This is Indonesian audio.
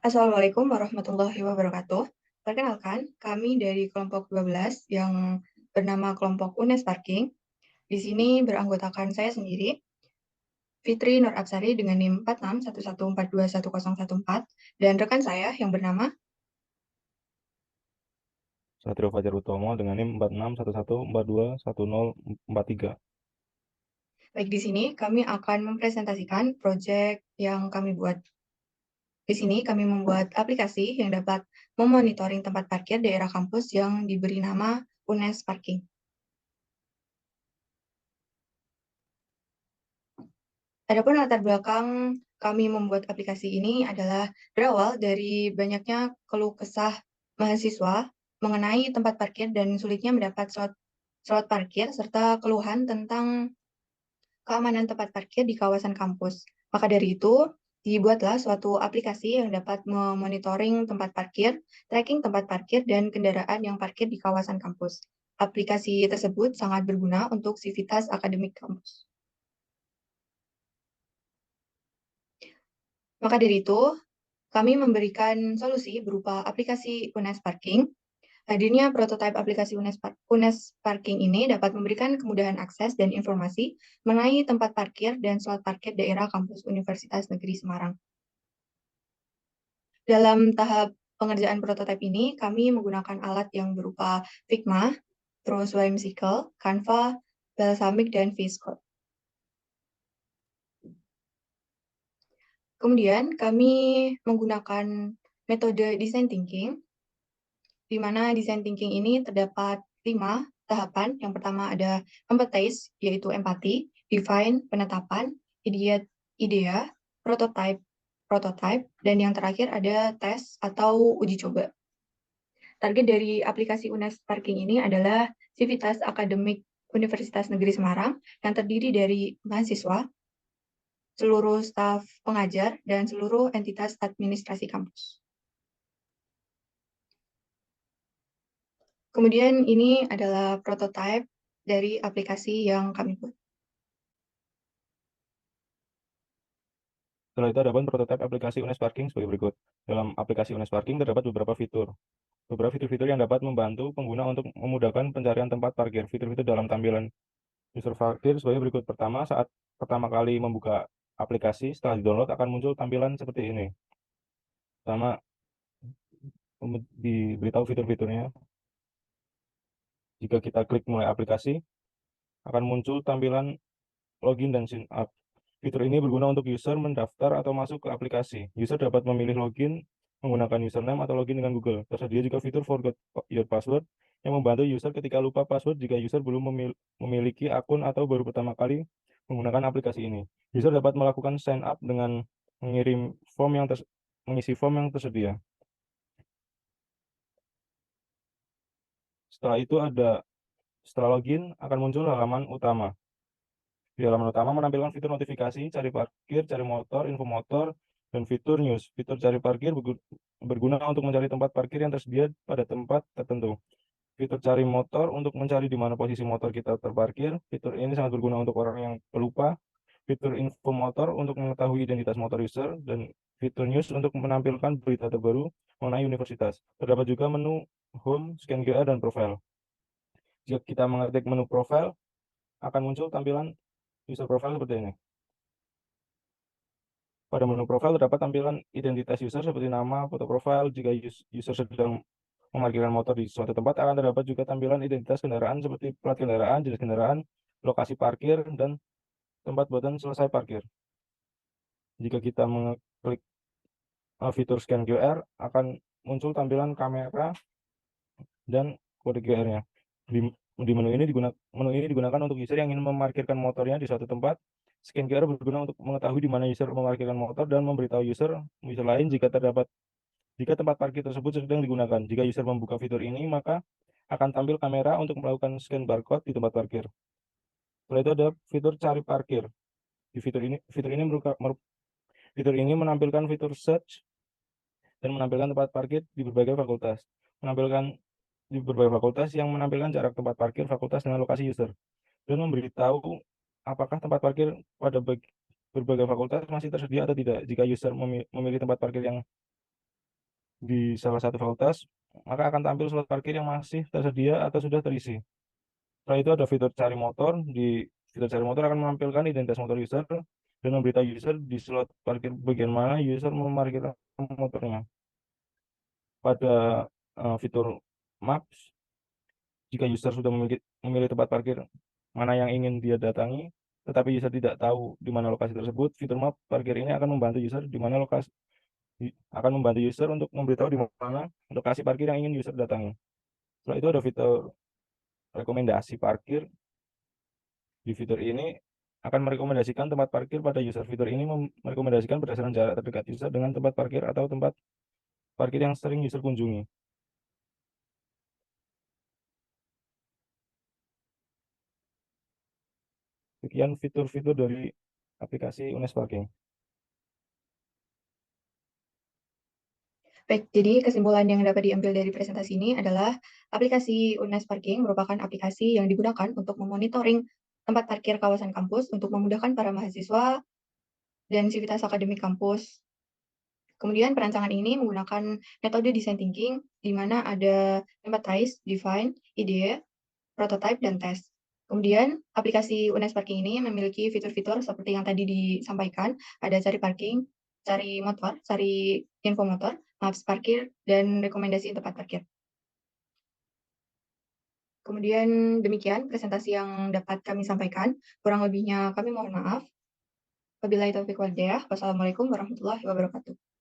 Assalamualaikum warahmatullahi wabarakatuh. Perkenalkan, kami dari kelompok 12 yang bernama kelompok UNES Parking. Di sini beranggotakan saya sendiri, Fitri Nur Absari dengan NIM 4611421014, dan rekan saya yang bernama. Satrio Fajar Utomo dengan NIM 4611421043. Baik, di sini kami akan mempresentasikan proyek yang kami buat. Di sini kami membuat aplikasi yang dapat memonitoring tempat parkir daerah kampus yang diberi nama UNES Parking. Adapun latar belakang kami membuat aplikasi ini adalah berawal dari banyaknya keluh kesah mahasiswa mengenai tempat parkir dan sulitnya mendapat slot parkir serta keluhan tentang keamanan tempat parkir di kawasan kampus. Maka dari itu, dibuatlah suatu aplikasi yang dapat memonitoring tempat parkir, tracking tempat parkir, dan kendaraan yang parkir di kawasan kampus. Aplikasi tersebut sangat berguna untuk sivitas akademik kampus. Maka dari itu, kami memberikan solusi berupa aplikasi UNES Parking. Hadirnya prototipe aplikasi UNES Parking ini dapat memberikan kemudahan akses dan informasi mengenai tempat parkir dan slot parkir daerah kampus Universitas Negeri Semarang. Dalam tahap pengerjaan prototipe ini, kami menggunakan alat yang berupa Figma, terus Whimsical, Canva, Balsamiq, dan VS Code. Kemudian kami menggunakan metode design thinking, di mana design thinking ini terdapat 5 tahapan. Yang pertama ada empathize, yaitu empati, define, penetapan, idea, prototype, dan yang terakhir ada tes atau uji coba. Target dari aplikasi UNES Parking ini adalah sivitas akademik Universitas Negeri Semarang yang terdiri dari mahasiswa, seluruh staf pengajar, dan seluruh entitas administrasi kampus. Kemudian ini adalah prototipe dari aplikasi yang kami buat. Setelah itu ada pun prototipe aplikasi UNES Parking sebagai berikut. Dalam aplikasi UNES Parking terdapat beberapa fitur. Beberapa fitur-fitur yang dapat membantu pengguna untuk memudahkan pencarian tempat parkir. Fitur-fitur dalam tampilan user parkir sebagai berikut. Pertama, saat pertama kali membuka aplikasi, setelah di-download akan muncul tampilan seperti ini. Pertama, diberitahu fitur-fiturnya. Jika kita klik mulai aplikasi, akan muncul tampilan login dan sign up. Fitur ini berguna untuk user mendaftar atau masuk ke aplikasi. User dapat memilih login menggunakan username atau login dengan Google. Tersedia juga fitur forgot your password yang membantu user ketika lupa password jika user belum memiliki akun atau baru pertama kali menggunakan aplikasi ini. User dapat melakukan sign up dengan mengirim mengisi form yang tersedia. Setelah itu setelah login akan muncul halaman utama. Di halaman utama menampilkan fitur notifikasi, cari parkir, cari motor, info motor, dan fitur news. Fitur cari parkir berguna untuk mencari tempat parkir yang tersedia pada tempat tertentu. Fitur cari motor untuk mencari di mana posisi motor kita terparkir. Fitur ini sangat berguna untuk orang yang pelupa. Fitur info motor untuk mengetahui identitas motor user, dan fitur news untuk menampilkan berita terbaru mengenai universitas. Terdapat juga menu home, scan QR, dan profile. Jika kita mengetik menu profile, akan muncul tampilan user profile seperti ini. Pada menu profile terdapat tampilan identitas user seperti nama, foto profil. Jika user sedang memarkirkan motor di suatu tempat, akan terdapat juga tampilan identitas kendaraan seperti plat kendaraan, jenis kendaraan, lokasi parkir, dan tempat button selesai parkir. Jika kita mengklik fitur scan QR, akan muncul tampilan kamera dan kode QR-nya. Di menu ini digunakan untuk user yang ingin memarkirkan motornya di suatu tempat. Scan QR berguna untuk mengetahui di mana user memarkirkan motor dan memberitahu user lain jika tempat parkir tersebut sedang digunakan. Jika user membuka fitur ini, maka akan tampil kamera untuk melakukan scan barcode di tempat parkir. Setelah itu ada fitur cari parkir. Di fitur ini menampilkan fitur search dan menampilkan tempat parkir di berbagai fakultas. Menampilkan di berbagai fakultas yang menampilkan jarak tempat parkir fakultas dengan lokasi user, dan memberitahu apakah tempat parkir pada berbagai fakultas masih tersedia atau tidak. Jika user memilih tempat parkir yang di salah satu fakultas, maka akan tampil slot parkir yang masih tersedia atau sudah terisi. Setelah itu ada fitur cari motor. Di fitur cari motor akan menampilkan identitas motor user dan memberitahu user di slot parkir bagian mana user memarkirkan motornya. Pada fitur Maps, jika user sudah memilih tempat parkir mana yang ingin dia datangi, tetapi user tidak tahu di mana lokasi tersebut, fitur Map parkir ini akan membantu user untuk memberitahu di mana lokasi parkir yang ingin user datangi. Setelah itu ada fitur rekomendasi parkir. Di fitur ini akan merekomendasikan tempat parkir pada user. Fitur ini merekomendasikan berdasarkan jarak terdekat user dengan tempat parkir atau tempat parkir yang sering user kunjungi. Sekian fitur-fitur dari aplikasi UNES Parking. Baik, jadi kesimpulan yang dapat diambil dari presentasi ini adalah aplikasi UNES Parking merupakan aplikasi yang digunakan untuk memonitoring tempat parkir kawasan kampus untuk memudahkan para mahasiswa dan sivitas akademik kampus. Kemudian perancangan ini menggunakan metode design thinking, di mana ada empathize, define, ide, prototype, dan test. Kemudian aplikasi UNES Parking ini memiliki fitur-fitur seperti yang tadi disampaikan, ada cari parking, cari motor, cari info motor, maps parkir, dan rekomendasi tempat parkir. Kemudian demikian presentasi yang dapat kami sampaikan. Kurang lebihnya kami mohon maaf. Wabillahi taufiq wal hidayah. Wassalamualaikum warahmatullahi wabarakatuh.